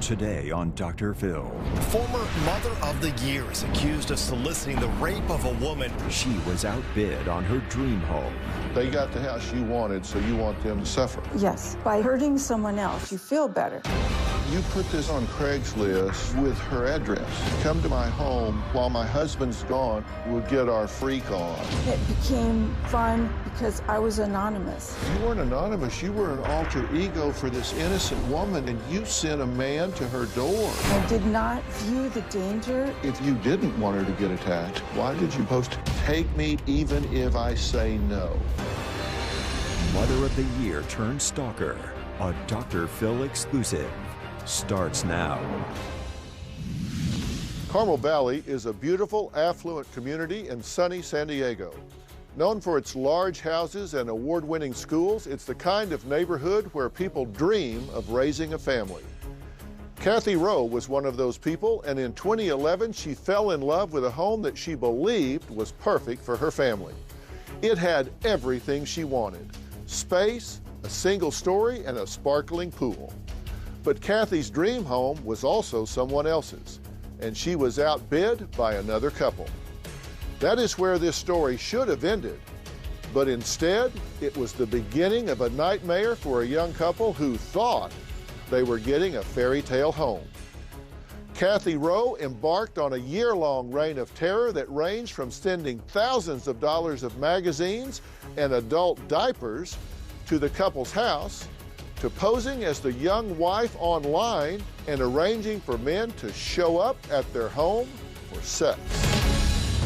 Today on Dr. Phil. Former Mother of the Year is accused of soliciting the rape of a woman. She was outbid on her dream home. They got the house you wanted, so you want them to suffer. Yes, by hurting someone else, you feel better. You put this on Craigslist with her address. Come to my home while my husband's gone. We'll get our freak on. It became fun because I was anonymous. You weren't anonymous. You were an alter ego for this innocent woman, and you sent a man to her door. I did not view the danger. If you didn't want her to get attacked, why did you post, "Take me even if I say no"? Mother of the Year turned stalker. A Dr. Phil exclusive starts now. Carmel Valley is a beautiful, affluent community in sunny San Diego. Known for its large houses and award-winning schools, it's the kind of neighborhood where people dream of raising a family. Kathy Rowe was one of those people, and in 2011, she fell in love with a home that she believed was perfect for her family. It had everything she wanted: space, a single story, and a sparkling pool. But Kathy's dream home was also someone else's, and she was outbid by another couple. That is where this story should have ended, but instead, it was the beginning of a nightmare for a young couple who thought they were getting a fairy tale home. Kathy Rowe embarked on a year-long reign of terror that ranged from sending thousands of dollars of magazines and adult diapers to the couple's house, to posing as the young wife online and arranging for men to show up at their home for sex.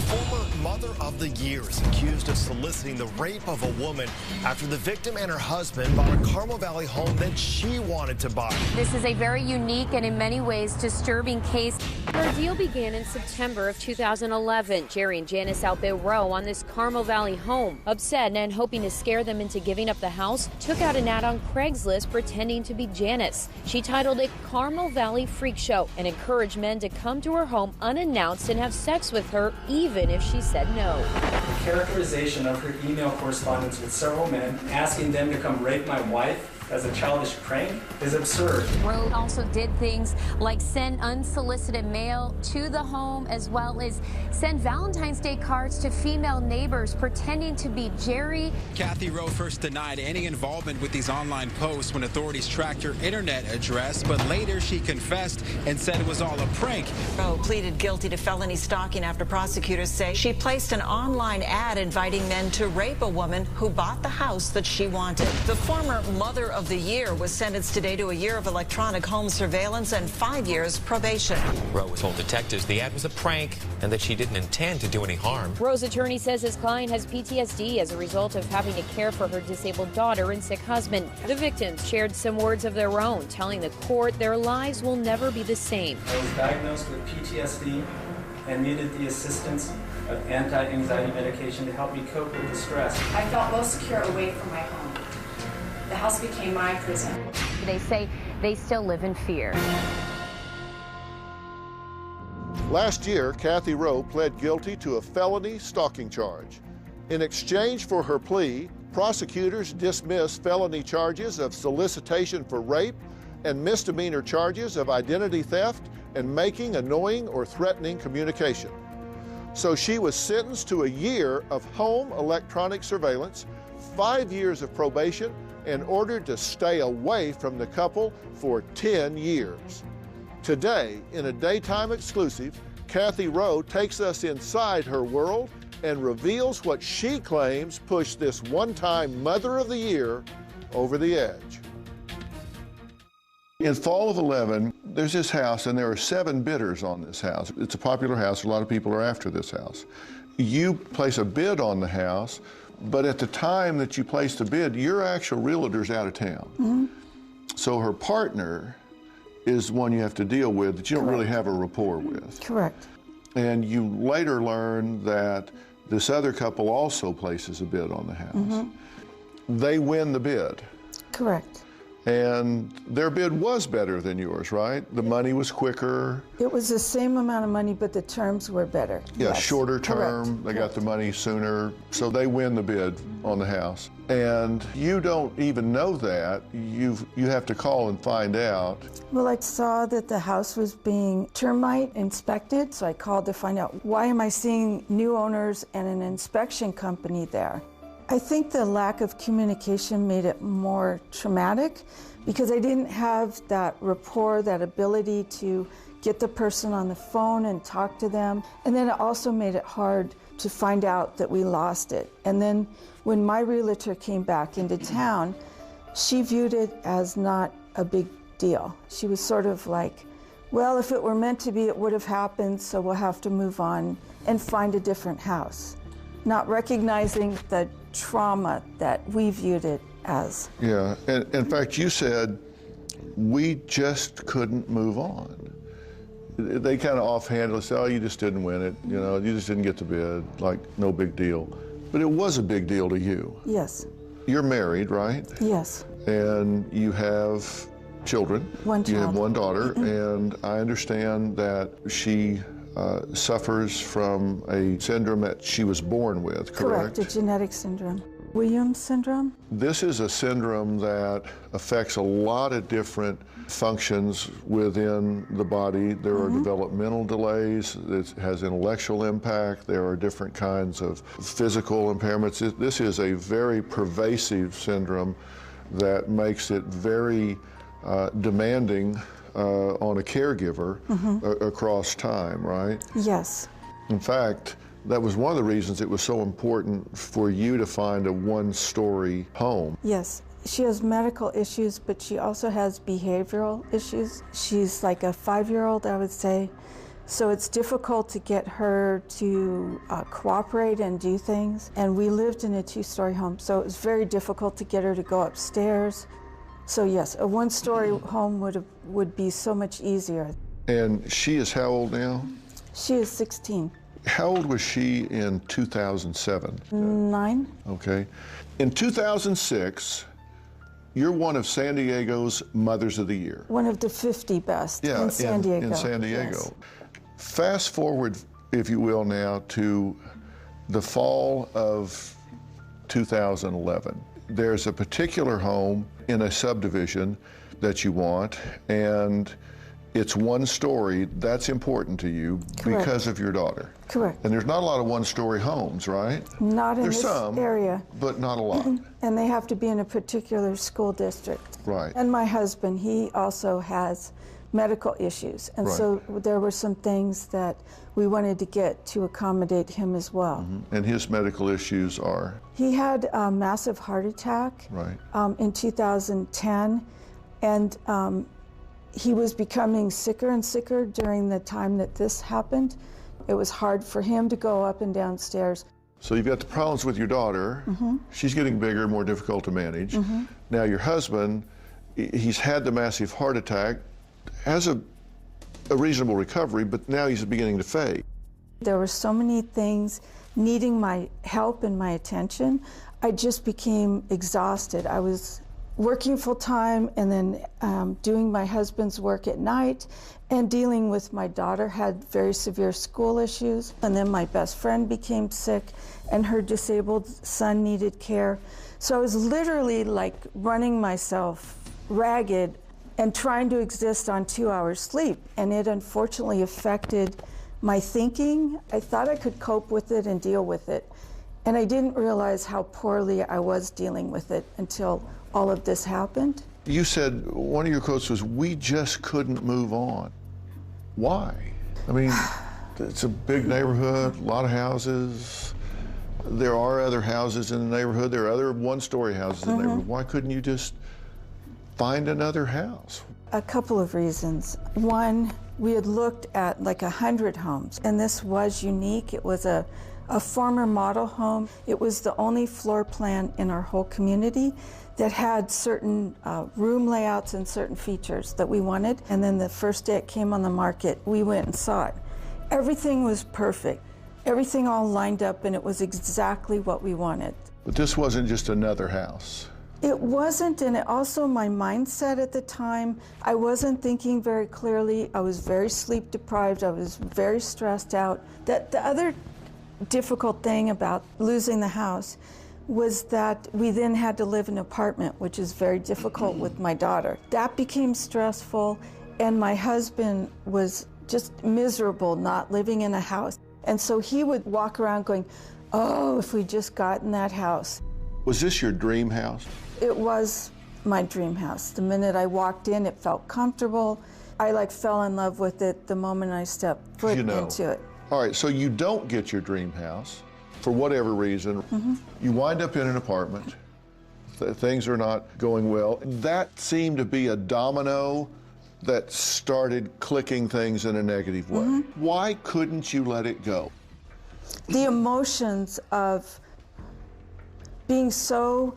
Former Mother of the Year is accused of soliciting the rape of a woman after the victim and her husband bought a Carmel Valley home that she wanted to buy. This is a very unique and in many ways disturbing case. Her deal began in September of 2011. Jerry and Janice outbid Rowe on this Carmel Valley home. Upset and hoping to scare them into giving up the house, took out an ad on Craigslist pretending to be Janice. She titled it Carmel Valley Freak Show and encouraged men to come to her home unannounced and have sex with her even if she said no. The characterization of her email correspondence with several men asking them to come rape my wife as a childish prank is absurd. Rowe also did things like send unsolicited mail to the home, as well as send Valentine's Day cards to female neighbors pretending to be Jerry. Kathy Rowe first denied any involvement with these online posts when authorities tracked her internet address, but later she confessed and said it was all a prank. Rowe pleaded guilty to felony stalking after prosecutors say she placed an online ad inviting men to rape a woman who bought the house that she wanted. The former Mother of the Year was sentenced today to a year of electronic home surveillance and 5 years probation. Rowe told detectives the ad was a prank and that she didn't intend to do any harm. Rowe's attorney says his client has PTSD as a result of having to care for her disabled daughter and sick husband. The victims shared some words of their own, telling the court their lives will never be the same. I was diagnosed with PTSD and needed the assistance of anti-anxiety medication to help me cope with the stress. I felt most secure away from my home. The house became my prison. They say they still live in fear. Last year, Kathy Rowe pled guilty to a felony stalking charge. In exchange for her plea, prosecutors dismissed felony charges of solicitation for rape and misdemeanor charges of identity theft and making annoying or threatening communication. So she was sentenced to a year of home electronic surveillance, 5 years of probation, and ordered to stay away from the couple for 10 years. Today, in a daytime exclusive, Kathy Rowe takes us inside her world and reveals what she claims pushed this one-time Mother of the Year over the edge. In fall of 11, there's this house, and there are 7 bidders on this house. It's a popular house. A lot of people are after this house. You place a bid on the house, but at the time that you place the bid, your actual realtor's out of town. Mm-hmm. So her partner is one you have to deal with that you don't really have a rapport with. Correct. And you later learn that this other couple also places a bid on the house. Mm-hmm. They win the bid. Correct. And their bid was better than yours, right? The money was quicker. It was the same amount of money, but the terms were better. Yeah, yes. shorter term. Correct. They got the money sooner. So they win the bid on the house. And you don't even know that. You have to call and find out. Well, I saw that the house was being termite inspected, so I called to find out, why am I seeing new owners and an inspection company there? I think the lack of communication made it more traumatic because I didn't have that rapport, that ability to get the person on the phone and talk to them. And then it also made it hard to find out that we lost it. And then when my realtor came back into town, she viewed it as not a big deal. She was sort of like, well, if it were meant to be, it would have happened, so we'll have to move on and find a different house. Not recognizing the trauma that we viewed it as. Yeah, and in fact, you said, we just couldn't move on. They kind of offhandedly said, oh, you just didn't win it, you know, you just didn't get the bid, like, no big deal. But it was a big deal to you. Yes. You're married, right? Yes. And you have children. One child. You have one daughter, and I understand that she suffers from a syndrome that she was born with, correct? Correct, a genetic syndrome. Williams syndrome? This is a syndrome that affects a lot of different functions within the body. There are developmental delays, it has intellectual impact, there are different kinds of physical impairments. This is a very pervasive syndrome that makes it very demanding on a caregiver across time, right? Yes. In fact, that was one of the reasons it was so important for you to find a one-story home. Yes. She has medical issues, but she also has behavioral issues. She's like a 5-year-old, I would say. So it's difficult to get her to cooperate and do things. And we lived in a 2-story home, so it was very difficult to get her to go upstairs. So yes, a 1-story home would be so much easier. And she is how old now? She is 16. How old was she in 2007? 9. Okay. In 2006, you're one of San Diego's Mothers of the Year. One of the 50 best in San Diego. In San Diego. Yes. Fast forward, if you will, now to the fall of 2011. There's a particular home in a subdivision that you want, and it's 1 story. That's important to you. Correct. Because of your daughter. Correct. And there's not a lot of 1-story homes, right? Not in there's this some, area. But not a lot. And they have to be in a particular school district. Right. And my husband, he also has medical issues. And so there were some things that we wanted to get to accommodate him as well. And his medical issues are? He had a massive heart attack in 2010. And he was becoming sicker and sicker during the time that this happened. It was hard for him to go up and down stairs. So you've got the problems with your daughter. She's getting bigger, more difficult to manage. Now your husband, he's had the massive heart attack, has a reasonable recovery, but now he's beginning to fade. There were so many things needing my help and my attention. I just became exhausted. I was working full-time and then doing my husband's work at night and dealing with my daughter, had very severe school issues. And then my best friend became sick and her disabled son needed care. So I was literally like running myself ragged and trying to exist on 2 hours sleep. And it unfortunately affected my thinking. I thought I could cope with it and deal with it. And I didn't realize how poorly I was dealing with it until all of this happened. You said, one of your quotes was, we just couldn't move on. Why? I mean, it's a big neighborhood, a lot of houses. There are other houses in the neighborhood. There are other 1-story houses in the neighborhood. Why couldn't you just find another house? A couple of reasons. One, we had looked at like 100 homes, and this was unique. It was a former model home. It was the only floor plan in our whole community that had certain room layouts and certain features that we wanted. And then the first day it came on the market, we went and saw it. Everything was perfect. Everything all lined up, and it was exactly what we wanted. But this wasn't just another house. It wasn't, and it also my mindset at the time, I wasn't thinking very clearly. I was very sleep deprived. I was very stressed out. The other difficult thing about losing the house was that we then had to live in an apartment, which is very difficult with my daughter. That became stressful, and my husband was just miserable not living in a house. And so he would walk around going, oh, if we just got in that house. Was this your dream house? It was my dream house. The minute I walked in, it felt comfortable. I fell in love with it the moment I stepped foot into it. All right, so you don't get your dream house for whatever reason. Mm-hmm. You wind up in an apartment. Things are not going well. That seemed to be a domino that started clicking things in a negative way. Mm-hmm. Why couldn't you let it go? The emotions of being so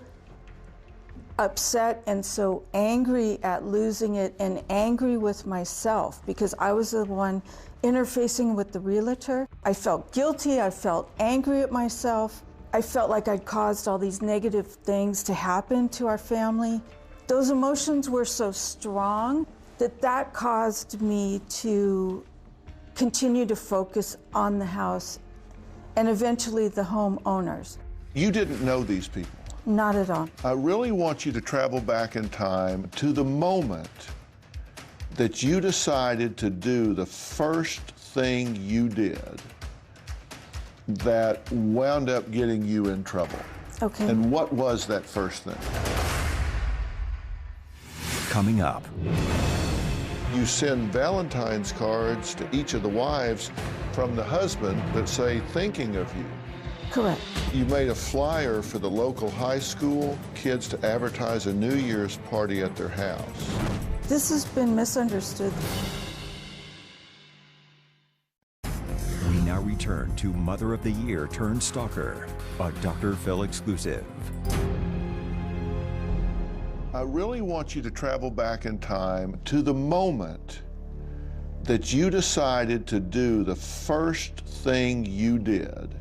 upset and so angry at losing it and angry with myself because I was the one interfacing with the realtor. I felt guilty, I felt angry at myself. I felt like I'd caused all these negative things to happen to our family. Those emotions were so strong that caused me to continue to focus on the house and eventually the homeowners. You didn't know these people? Not at all. I really want you to travel back in time to the moment that you decided to do the first thing you did that wound up getting you in trouble. Okay. And what was that first thing? Coming up. You send Valentine's cards to each of the wives from the husband that say, thinking of you. Correct. You made a flyer for the local high school kids to advertise a New Year's party at their house. This has been misunderstood. We now return to Mother of the Year turned stalker, a Dr. Phil exclusive. I really want you to travel back in time to the moment that you decided to do the first thing you did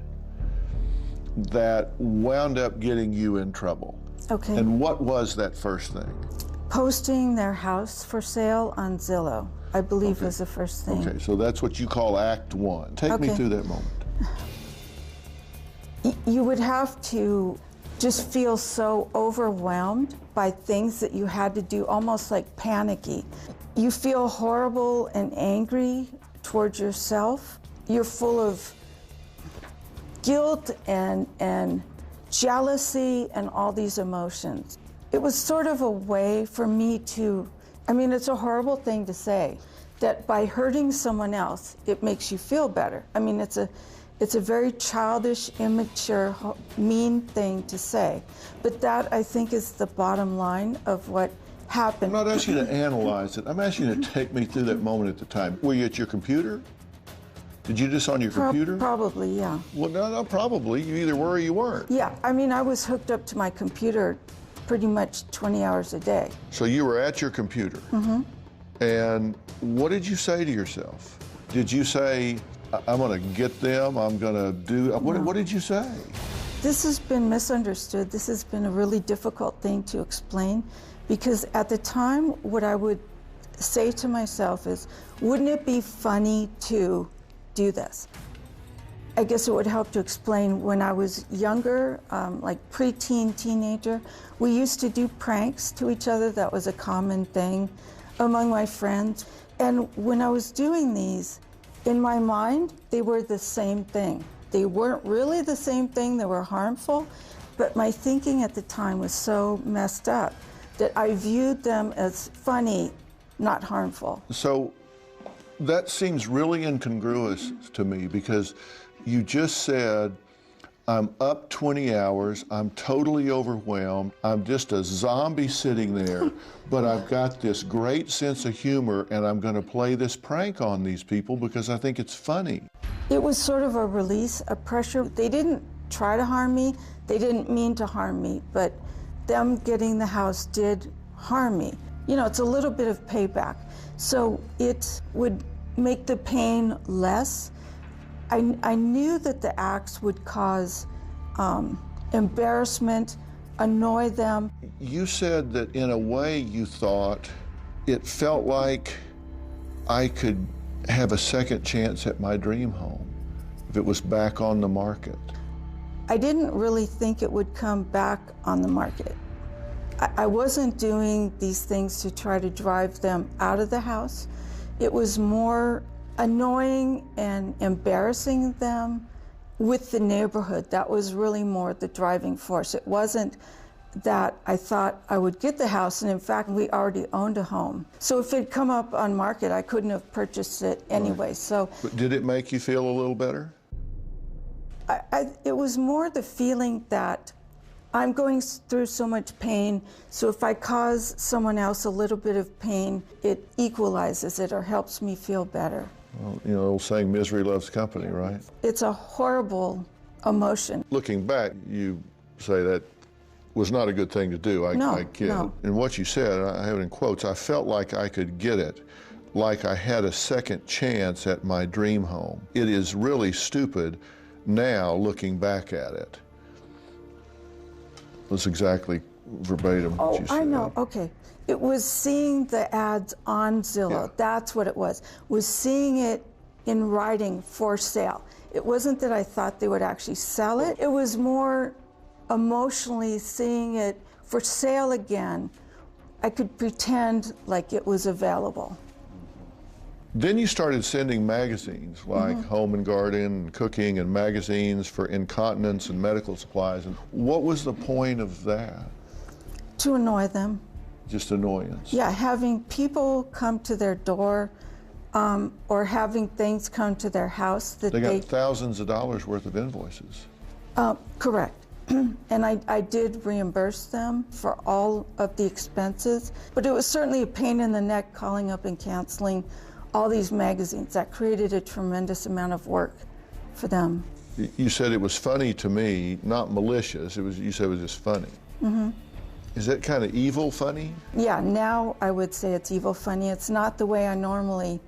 that wound up getting you in trouble. Okay. And what was that first thing? Posting their house for sale on Zillow, I believe was the first thing. Okay, so that's what you call Act One. Take me through that moment. You would have to just feel so overwhelmed by things that you had to do, almost like panicky. You feel horrible and angry towards yourself. You're full of guilt and jealousy and all these emotions. It was sort of a way for me to, I mean, it's a horrible thing to say, that by hurting someone else, it makes you feel better. I mean, it's a very childish, immature, mean thing to say. But that, I think, is the bottom line of what happened. I'm not asking you to analyze it. I'm asking you to take me through that moment at the time. Were you at your computer? Did you just on your computer? Probably, yeah. Well, no, probably. You either were or you weren't. Yeah, I mean, I was hooked up to my computer pretty much 20 hours a day. So you were at your computer. Mm-hmm. And what did you say to yourself? Did you say, I'm going to get them, I'm going to do, what did you say? This has been misunderstood. This has been a really difficult thing to explain because at the time, what I would say to myself is, wouldn't it be funny to do this? I guess it would help to explain when I was younger, like preteen, teenager, we used to do pranks to each other. That was a common thing among my friends. And when I was doing these, in my mind, they were the same thing. They weren't really the same thing, they were harmful, but my thinking at the time was so messed up that I viewed them as funny, not harmful. So that seems really incongruous to me because you just said, I'm up 20 hours, I'm totally overwhelmed, I'm just a zombie sitting there, but I've got this great sense of humor and I'm going to play this prank on these people because I think it's funny. It was sort of a release of pressure. They didn't try to harm me, they didn't mean to harm me, but them getting the house did harm me. You know, it's a little bit of payback. So it would make the pain less. I knew that the acts would cause embarrassment, annoy them. You said that in a way you thought it felt like I could have a second chance at my dream home if it was back on the market. I didn't really think it would come back on the market. I wasn't doing these things to try to drive them out of the house. It was more annoying and embarrassing them with the neighborhood. That was really more the driving force. It wasn't that I thought I would get the house, and in fact, we already owned a home. So if it'd come up on market, I couldn't have purchased it anyway. Right. So, but did it make you feel a little better? It was more the feeling that I'm going through so much pain, so if I cause someone else a little bit of pain, it equalizes it or helps me feel better. Well, you know, the old saying, misery loves company, right? It's a horrible emotion. Looking back, you say that was not a good thing to do. I get it. And what you said, I have it in quotes, I felt like I could get it, like I had a second chance at my dream home. It is really stupid now looking back at it. That's exactly verbatim what you said. Oh, I know, okay. It was seeing the ads on Zillow. Yeah. That's what it was seeing it in writing for sale. It wasn't that I thought they would actually sell it. It was more emotionally seeing it for sale again. I could pretend like it was available. Then you started sending magazines like Home and Garden and Cooking and magazines for incontinence and medical supplies. And what was the point of that? To annoy them. Just annoyance? Yeah, having people come to their door or having things come to their house that they got thousands of dollars worth of invoices. Correct. And I did reimburse them for all of the expenses, but it was certainly a pain in the neck calling up and canceling all these magazines. That created a tremendous amount of work for them. You said it was funny to me, not malicious. You said it was just funny. Is that kind of evil funny? Yeah, now I would say it's evil funny. It's not the way I normally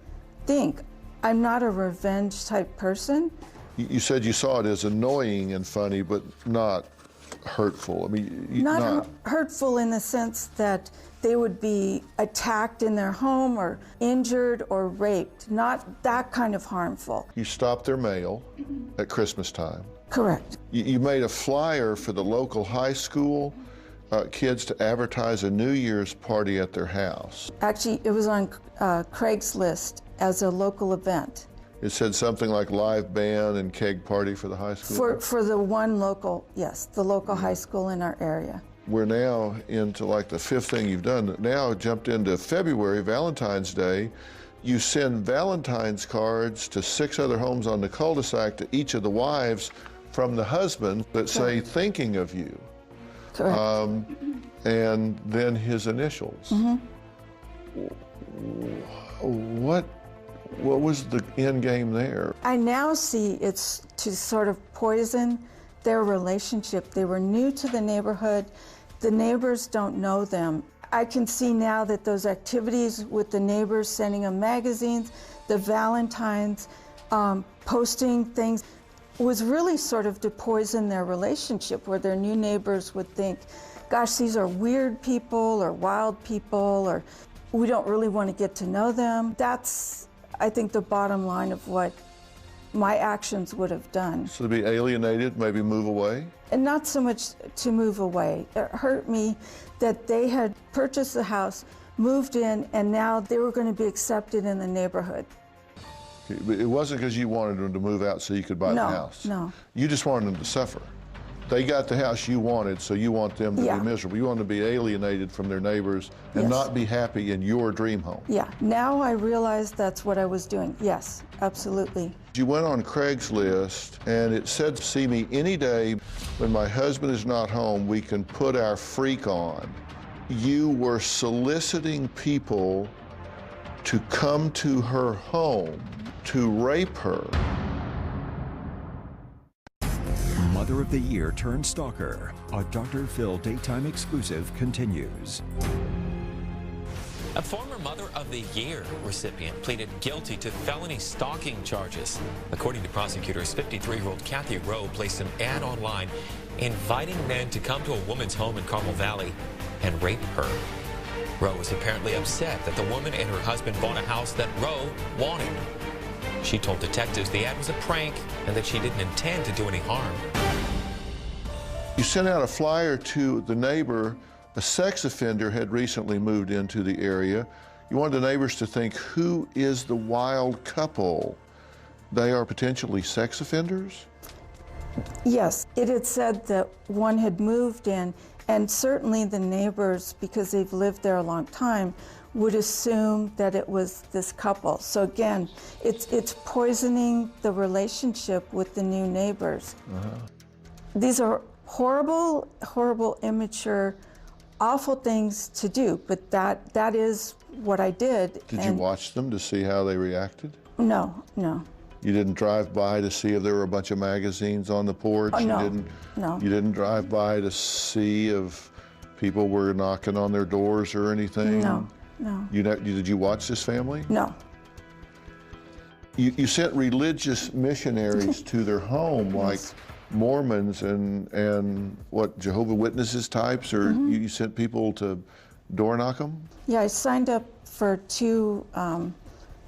think. I'm not a revenge type person. You said you saw it as annoying and funny, but not hurtful. I mean, not hurtful in the sense that they would be attacked in their home or injured or raped. Not that kind of harmful. You stopped their mail at Christmas time. Correct. You made a flyer for the local high school kids to advertise a New Year's party at their house. Actually, it was on Craigslist as a local event. It said something like live band and keg party for the high school? For the one local, yes, the local high school in our area. We're now into like the fifth thing you've done. Now jumped into February, Valentine's Day. You send Valentine's cards to 6 other homes on the cul-de-sac to each of the wives from the husband that say, thinking of you. Correct. And then his initials. What was the end game there? I now see it's to sort of poison their relationship. They were new to the neighborhood. The neighbors don't know them. I can see now that those activities with the neighbors, sending them magazines, the Valentines, posting things, was really sort of to poison their relationship, where their new neighbors would think, gosh, these are weird people or wild people, or we don't really want to get to know them. That's, I think, the bottom line of what my actions would have done. So to be alienated, maybe move away? And not so much to move away. It hurt me that they had purchased the house, moved in, and now they were going to be accepted in the neighborhood. It wasn't because you wanted them to move out so you could buy the house. No. You just wanted them to suffer. They got the house you wanted, so you want them to be miserable. You want them to be alienated from their neighbors and not be happy in your dream home. Yeah, now I realize that's what I was doing. Yes, absolutely. You went on Craigslist and it said, see me any day when my husband is not home, we can put our freak on. You were soliciting people to come to her home to rape her. Mother of the Year turned stalker. A Dr. Phil daytime exclusive continues. A former Mother of the Year recipient pleaded guilty to felony stalking charges. According to prosecutors, 53-year-old Kathy Rowe placed an ad online inviting men to come to a woman's home in Carmel Valley and rape her. Rowe was apparently upset that the woman and her husband bought a house that Rowe wanted. She told detectives the ad was a prank and that she didn't intend to do any harm. You sent out a flyer to the neighbor. A sex offender had recently moved into the area. You wanted the neighbors to think, who is the wild couple? They are potentially sex offenders? Yes, it had said that one had moved in, and certainly the neighbors, because they've lived there a long time, would assume that it was this couple. So again, it's poisoning the relationship with the new neighbors. These are horrible, horrible, immature, awful things to do, but that is what I did. Did you watch them to see how they reacted? No, no. You didn't drive by to see if there were a bunch of magazines on the porch? Oh, no, You didn't drive by to see if people were knocking on their doors or anything? No, no. Did you watch this family? No. You sent religious missionaries to their home, like Mormons and what, Jehovah's Witnesses types, or you sent people to door knock them? Yeah, I signed up for 2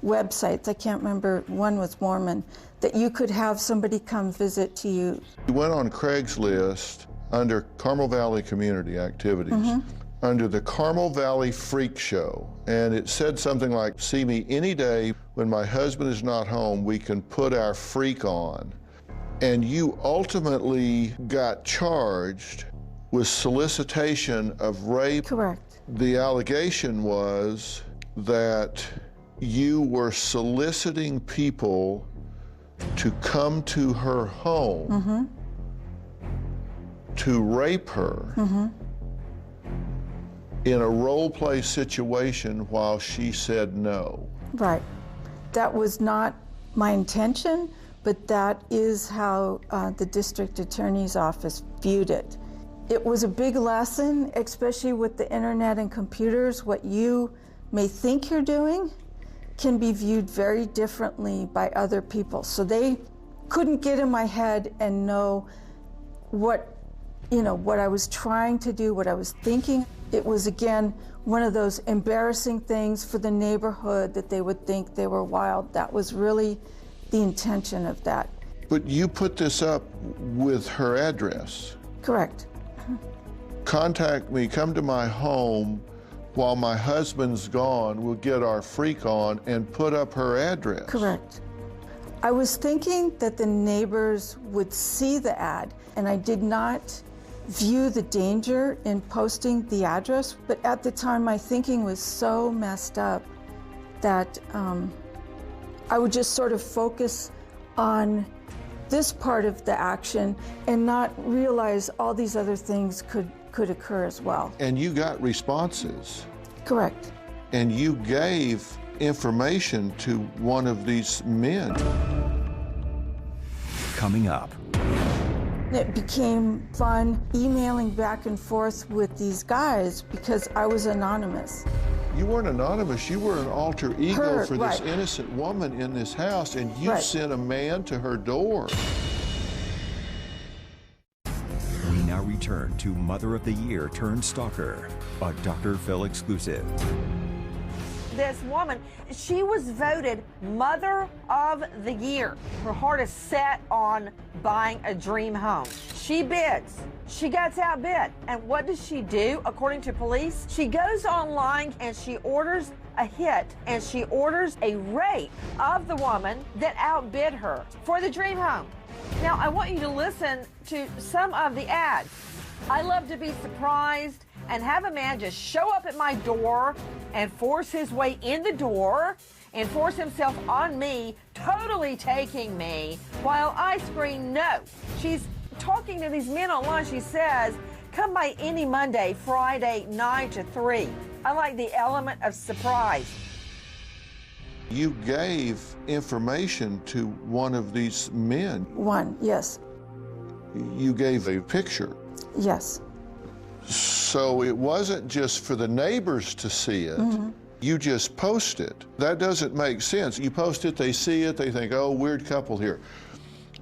websites. I can't remember, one was Mormon, that you could have somebody come visit to you. You went on Craigslist under Carmel Valley Community Activities, under the Carmel Valley Freak Show, and it said something like, see me any day when my husband is not home, we can put our freak on. And you ultimately got charged with solicitation of rape. Correct. The allegation was that you were soliciting people to come to her home to rape her in a role play situation while she said no. Right. That was not my intention, but that is how the district attorney's office viewed it. It was a big lesson, especially with the internet and computers. What you may think you're doing can be viewed very differently by other people. So they couldn't get in my head and know what I was trying to do, what I was thinking. It was, again, one of those embarrassing things for the neighborhood that they would think they were wild. That was really the intention of that. But you put this up with her address. Correct. Contact me, come to my home while my husband's gone, we'll get our freak on, and put up her address. Correct. I was thinking that the neighbors would see the ad, and I did not view the danger in posting the address, but at the time my thinking was so messed up that I would just sort of focus on this part of the action and not realize all these other things could occur as well. And you got responses. Correct. And you gave information to one of these men. Coming up. It became fun emailing back and forth with these guys because I was anonymous. You weren't anonymous, you were an alter ego for this right. innocent woman in this house, and you Right. sent a man to her door. We now return to Mother of the Year turned stalker, a Dr. Phil exclusive. This woman, she was voted Mother of the Year. Her heart is set on buying a dream home. She bids. She gets outbid. And what does she do, according to police? She goes online and she orders a hit, and she orders a rape of the woman that outbid her for the dream home. Now, I want you to listen to some of the ads. I love to be surprised and have a man just show up at my door and force his way in the door and force himself on me, totally taking me, while I scream no. She's talking to these men online. She says, come by any Monday, Friday, 9 to 3. I like the element of surprise. You gave information to one of these men. One, yes. You gave a picture. Yes. So it wasn't just for the neighbors to see it. You just post it. That doesn't make sense. You post it, they see it, they think, oh, weird couple here.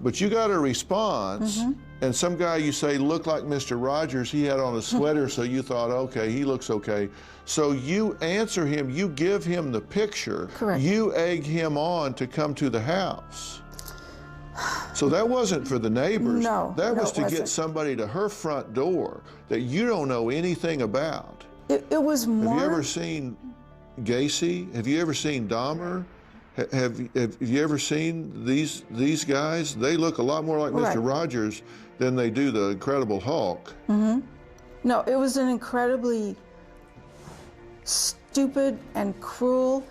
But you got a response And some guy you say looked like Mr. Rogers, he had on a sweater, so you thought, okay, he looks okay. So you answer him, you give him the picture. Correct. You egg him on to come to the house. So that wasn't for the neighbors. No, that was to wasn't. get somebody to her front door that you don't know anything about. It was more... Have you ever seen Gacy? Have you ever seen Dahmer? Have you ever seen these guys? They look a lot more like Right. Mr. Rogers than they do the Incredible Hulk. Mm-hmm. No, it was an incredibly stupid and cruel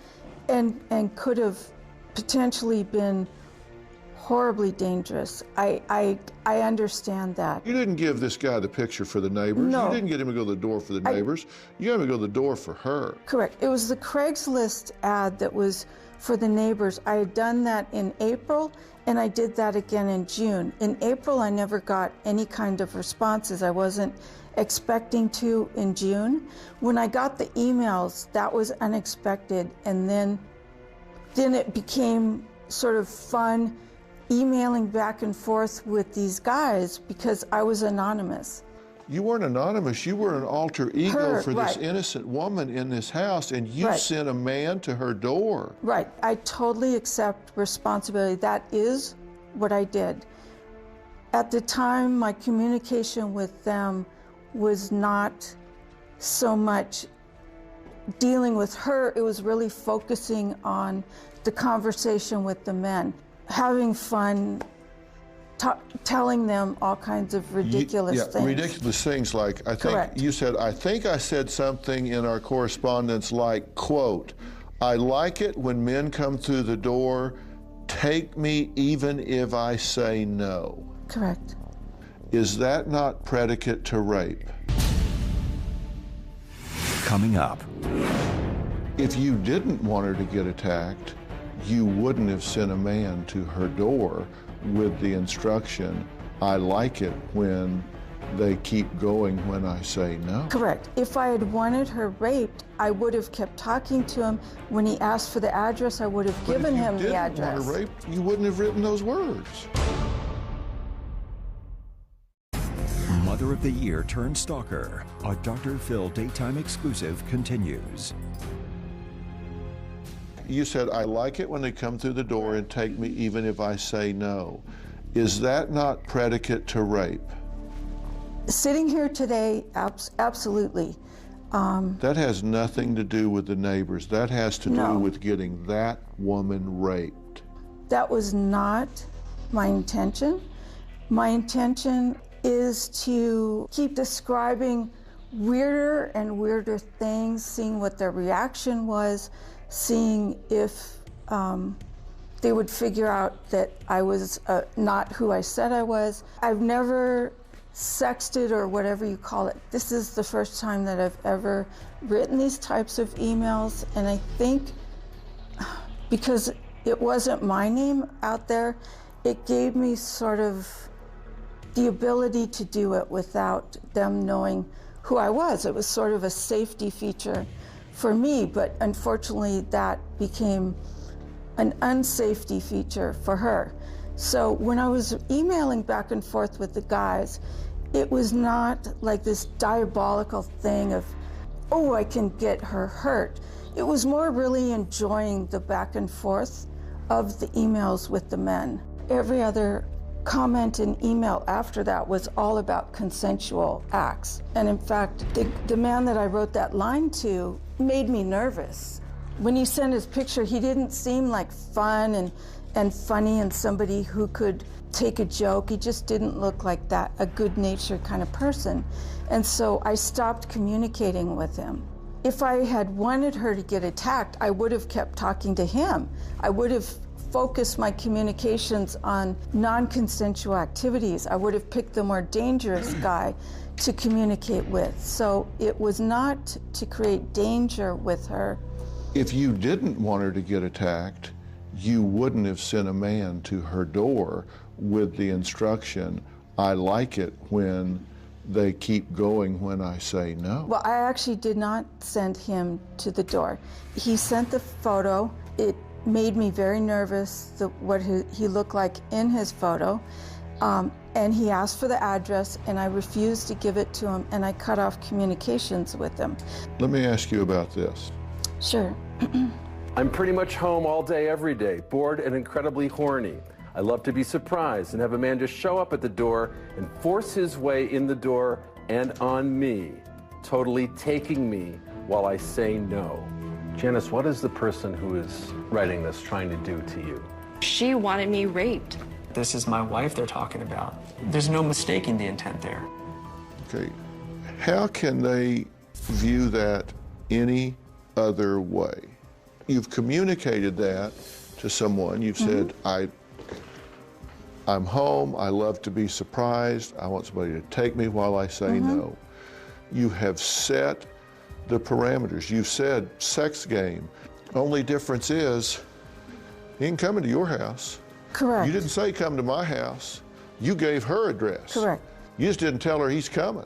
and could have potentially been horribly dangerous. I understand that. You didn't give this guy the picture for the neighbors. No. You didn't get him to go to the door for the neighbors. You got him to go to the door for her. Correct. It was the Craigslist ad that was for the neighbors. I had done that in April, and I did that again in June. In April, I never got any kind of responses. I wasn't expecting to in June. When I got the emails, that was unexpected, and then it became sort of fun emailing back and forth with these guys because I was anonymous. You weren't anonymous. You were an alter ego for right. this innocent woman in this house, and you Right. sent a man to her door. Right. I totally accept responsibility. That is what I did. At the time, my communication with them was not so much dealing with her. It was really focusing on the conversation with the men, having fun, telling them all kinds of ridiculous things. Ridiculous things like, I think Correct. you said, I think I said something in our correspondence like, quote, I like it when men come through the door, take me even if I say no. Correct. Is that not predicate to rape? Coming up. If you didn't want her to get attacked, you wouldn't have sent a man to her door with the instruction, I like it when they keep going when I say no. Correct. If I had wanted her raped, I would have kept talking to him. When he asked for the address, I would have given him the address. If you didn't want her raped, you wouldn't have written those words. Mother of the Year turned stalker. A Dr. Phil daytime exclusive continues. You said, I like it when they come through the door and take me even if I say no. Is that not predicate to rape? Sitting here today, absolutely. That has nothing to do with the neighbors. That has to do with getting that woman raped. That was not my intention. My intention is to keep describing weirder and weirder things, seeing what their reaction was, seeing if they would figure out that I was not who I said I was. I've never sexted or whatever you call it. This is the first time that I've ever written these types of emails, and I think because it wasn't my name out there, it gave me sort of the ability to do it without them knowing who I was. It was sort of a safety feature for me, but unfortunately that became an unsafety feature for her. So when I was emailing back and forth with the guys, it was not like this diabolical thing of, oh, I can get her hurt. It was more really enjoying the back and forth of the emails with the men. Every other comment and email after that was all about consensual acts. And in fact, the man that I wrote that line to made me nervous. When he sent his picture, he didn't seem like fun and funny and somebody who could take a joke. He just didn't look like that, a good-natured kind of person. And so I stopped communicating with him. If I had wanted her to get attacked, I would have kept talking to him. I would have focused my communications on non-consensual activities. I would have picked the more dangerous guy to communicate with. So it was not to create danger with her. If you didn't want her to get attacked, you wouldn't have sent a man to her door with the instruction, I like it when they keep going when I say no. Well, I actually did not send him to the door. He sent the photo. It made me very nervous, what he looked like in his photo. And he asked for the address, and I refused to give it to him, and I cut off communications with him. Let me ask you about this. Sure. I'm pretty much home all day, every day, bored and incredibly horny. I love to be surprised and have a man just show up at the door and force his way in the door and on me, totally taking me while I say no. Janice, what is the person who is writing this trying to do to you? She wanted me raped. This is my wife they're talking about. There's no mistaking the intent there. Okay, how can they view that any other way? You've communicated that to someone. You've said, I'm home, I love to be surprised, I want somebody to take me while I say no. You have set the parameters. You've said sex game. Only difference is he ain't coming to your house. Correct. You didn't say come to my house. You gave her address. Correct. You just didn't tell her he's coming.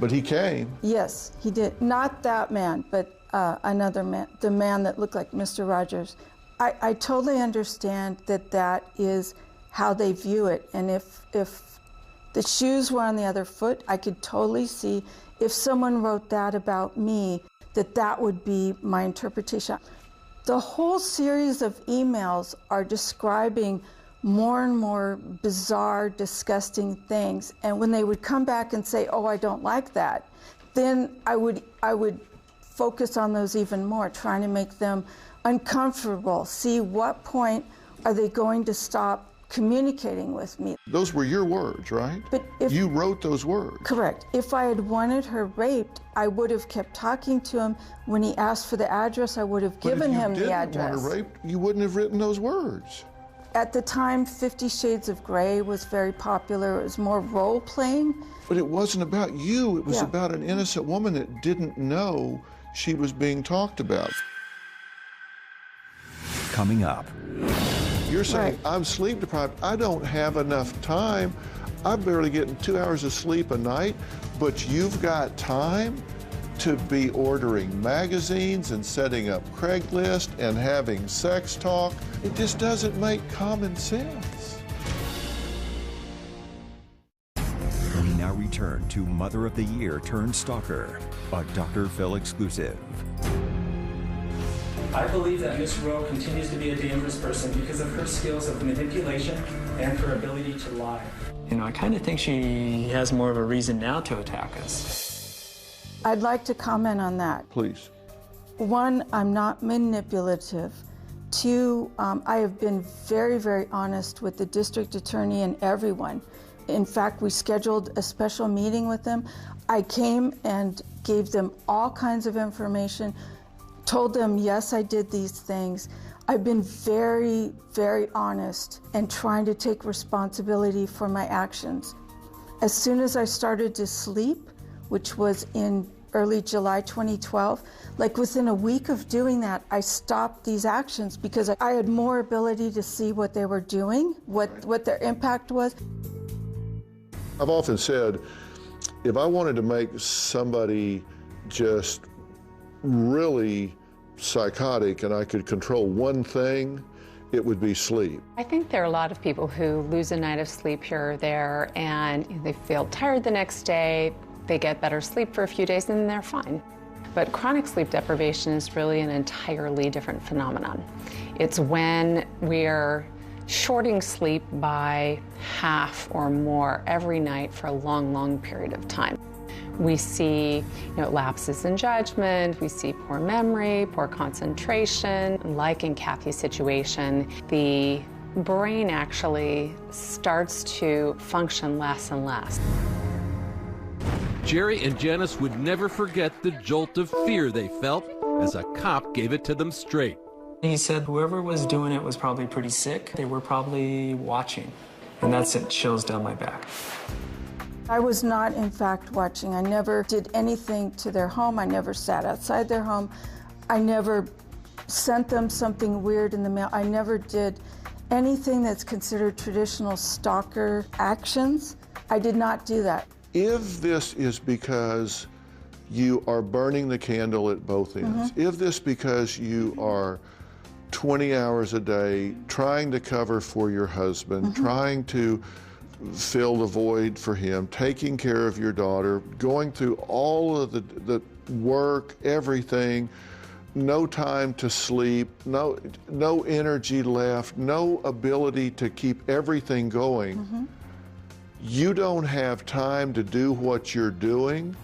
But he came. Yes, he did. Not that man, but another man, the man that looked like Mr. Rogers. I totally understand that that is how they view it. And if the shoes were on the other foot, I could totally see if someone wrote that about me, that would be my interpretation. The whole series of emails are describing more and more bizarre, disgusting things. And when they would come back and say, oh, I don't like that, then I would focus on those even more, trying to make them uncomfortable. See what point are they going to stop communicating with me. Those were your words, right? But if you wrote those words. Correct. If I had wanted her raped, I would have kept talking to him. When he asked for the address, I would have given him the address. If you didn't want her raped, you wouldn't have written those words. At the time, 50 Shades of Grey was very popular. It was more role-playing. But it wasn't about you. It was about an innocent woman that didn't know she was being talked about. Coming up. You're saying, I'm sleep deprived. I don't have enough time. I'm barely getting 2 hours of sleep a night, but you've got time to be ordering magazines and setting up Craigslist and having sex talk. It just doesn't make common sense. We now return to Mother of the Year turned stalker, a Dr. Phil exclusive. I believe that Miss Rowe continues to be a dangerous person because of her skills of manipulation and her ability to lie. You know, I kind of think she has more of a reason now to attack us. I'd like to comment on that. Please. One, I'm not manipulative. Two, I have been very, very honest with the district attorney and everyone. In fact, we scheduled a special meeting with them. I came and gave them all kinds of information, told them, yes, I did these things. I've been very, very honest and trying to take responsibility for my actions. As soon as I started to sleep, which was in early July 2012, like within a week of doing that, I stopped these actions because I had more ability to see what they were doing, what their impact was. I've often said, if I wanted to make somebody just really psychotic and I could control one thing, it would be sleep. I think there are a lot of people who lose a night of sleep here or there and they feel tired the next day, they get better sleep for a few days and then they're fine. But chronic sleep deprivation is really an entirely different phenomenon. It's when we're shorting sleep by half or more every night for a long, long period of time. We see, lapses in judgment, we see poor memory, poor concentration. Like in Kathy's situation, the brain actually starts to function less and less. Jerry and Janice would never forget the jolt of fear they felt as a cop gave it to them straight. He said whoever was doing it was probably pretty sick. They were probably watching, and that sent chills down my back. I was not, in fact, watching. I never did anything to their home. I never sat outside their home. I never sent them something weird in the mail. I never did anything that's considered traditional stalker actions. I did not do that. If this is because you are burning the candle at both ends, if this because you are 20 hours a day trying to cover for your husband, trying to fill the void for him, taking care of your daughter, going through all of the work, everything, no time to sleep, no energy left, no ability to keep everything going. Mm-hmm. You don't have time to do what you're doing,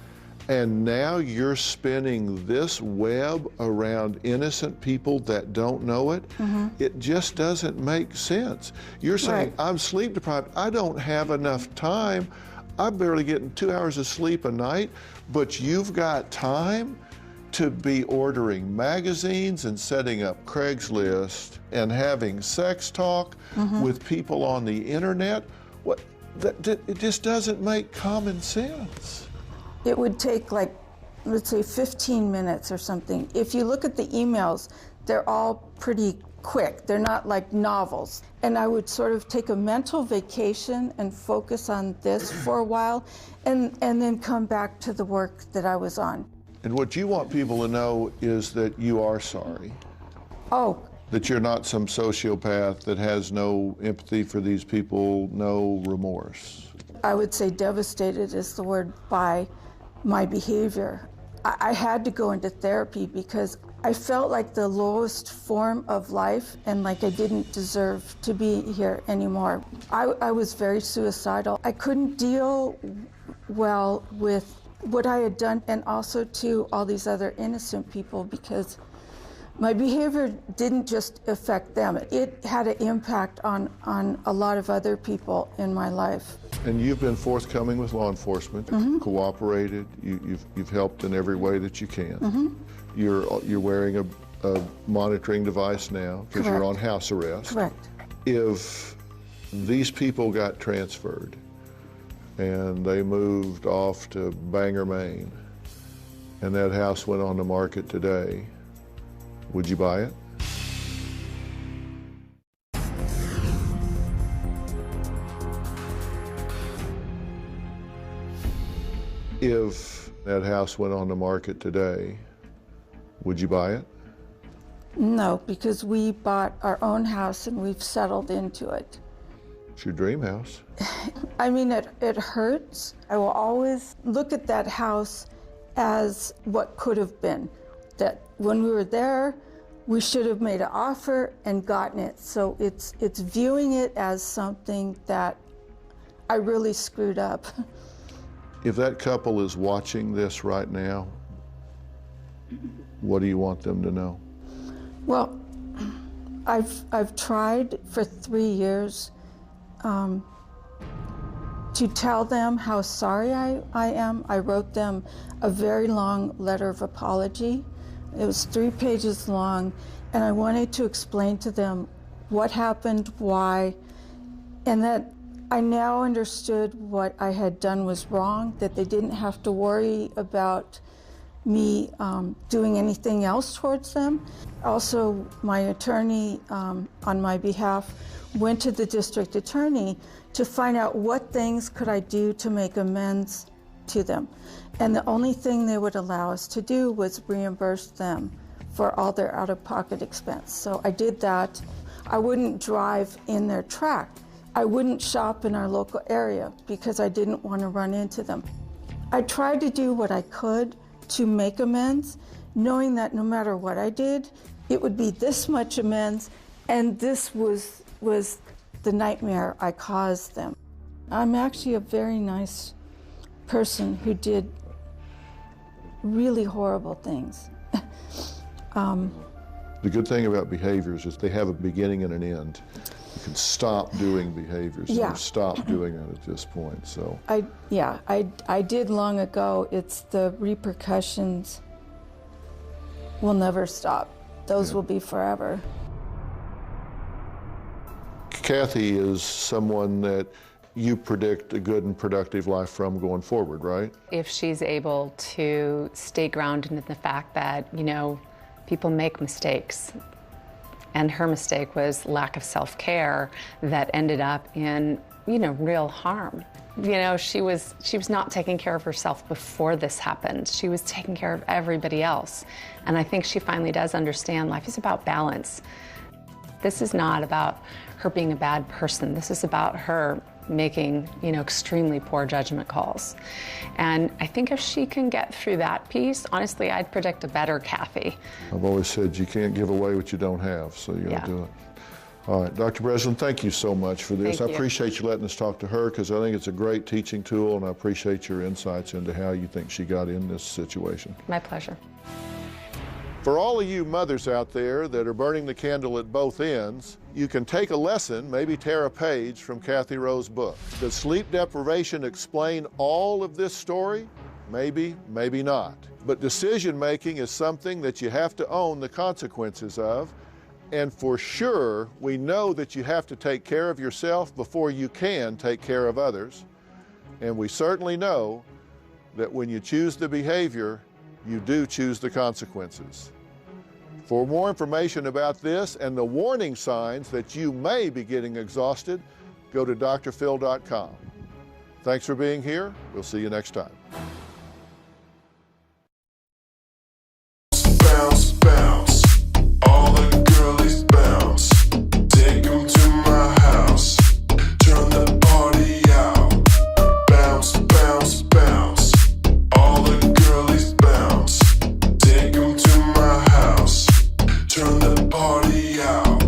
and now you're spinning this web around innocent people that don't know it. Mm-hmm. It just doesn't make sense. You're saying, Right. I'm sleep deprived, I don't have enough time, I'm barely getting 2 hours of sleep a night, but you've got time to be ordering magazines and setting up Craigslist and having sex talk Mm-hmm. with people on the internet. What? It just doesn't make common sense. It would take, like, let's say 15 minutes or something. If you look at the emails, they're all pretty quick. They're not like novels. And I would sort of take a mental vacation and focus on this for a while and then come back to the work that I was on. And what you want people to know is that you are sorry. Oh. That you're not some sociopath that has no empathy for these people, no remorse. I would say devastated is the word by my behavior. I had to go into therapy because I felt like the lowest form of life and like I didn't deserve to be here anymore. I was very suicidal. I couldn't deal well with what I had done and also to all these other innocent people because my behavior didn't just affect them. It had an impact on a lot of other people in my life. And you've been forthcoming with law enforcement, Mm-hmm. cooperated, you've helped in every way that you can. Mm-hmm. You're wearing a monitoring device now because you're on house arrest. Correct. If these people got transferred and they moved off to Bangor, Maine, and that house went on the market today, would you buy it? If that house went on the market today, would you buy it? No, because we bought our own house and we've settled into it. It's your dream house. I mean, it hurts. I will always look at that house as what could have been. That when we were there, we should have made an offer and gotten it. So it's viewing it as something that I really screwed up. If that couple is watching this right now, what do you want them to know? Well, I've tried for 3 years to tell them how sorry I am. I wrote them a very long letter of apology. It was 3 pages long, and I wanted to explain to them what happened, why, and that I now understood what I had done was wrong, that they didn't have to worry about me doing anything else towards them. Also, my attorney on my behalf went to the district attorney to find out what things could I do to make amends to them. And the only thing they would allow us to do was reimburse them for all their out-of-pocket expense. So I did that. I wouldn't drive in their track. I wouldn't shop in our local area because I didn't want to run into them. I tried to do what I could to make amends, knowing that no matter what I did, it would be this much amends, and this was the nightmare I caused them. I'm actually a very nice person who did really horrible things. The good thing about behaviors is they have a beginning and an end. You can stop doing behaviors. Yeah. And you've stopped doing it at this point. So I did long ago. It's the repercussions will never stop. Those will be forever. Kathy is someone that you predict a good and productive life from going forward, right? If she's able to stay grounded in the fact that, you know, people make mistakes, and her mistake was lack of self-care that ended up in, you know, real harm. You know, she was not taking care of herself before this happened. She was taking care of everybody else. And I think she finally does understand life is about balance. This is not about her being a bad person. This is about her making, extremely poor judgment calls. And I think if she can get through that piece, honestly, I'd predict a better Kathy. I've always said you can't give away what you don't have, so you gotta do it. All right, Dr. Breslin, thank you so much for this. Thank I you. appreciate you letting us talk to her because I think it's a great teaching tool, and I appreciate your insights into how you think she got in this situation. My pleasure. For all of you mothers out there that are burning the candle at both ends, you can take a lesson, maybe tear a page from Kathy Rowe's book. Does sleep deprivation explain all of this story? Maybe, maybe not. But decision making is something that you have to own the consequences of. And for sure, we know that you have to take care of yourself before you can take care of others. And we certainly know that when you choose the behavior, you do choose the consequences. For more information about this and the warning signs that you may be getting exhausted, go to drphil.com. Thanks for being here. We'll see you next time. Bounce, bounce, all the girlies bounce. Take 'em to my house, turn the party out. Bounce, bounce, bounce, all the girlies bounce. Take 'em to my house, turn the party out.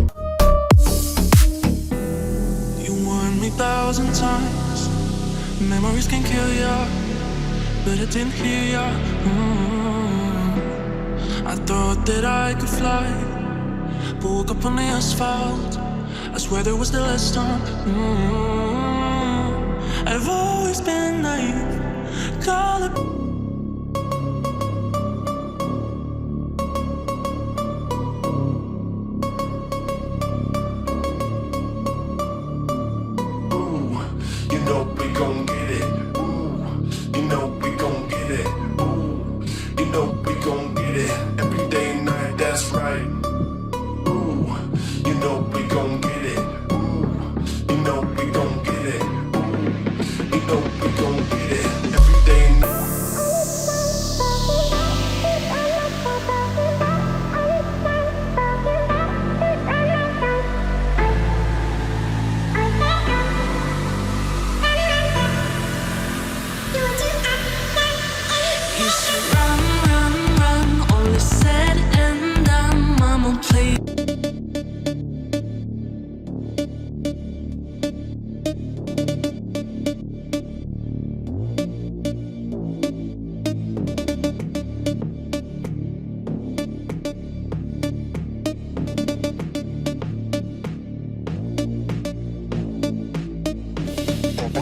You warned me 1,000 times, memories can kill ya, but I didn't hear ya. I thought that I could fly, but woke up on the asphalt. I swear there was still a storm. I've always been naive, call it. Ooh, you know we gon' get it. Ooh, you know we gon' get it. Ooh, you know we gon' get it. Every day and night, that's right. Ooh, you know we gon' get it.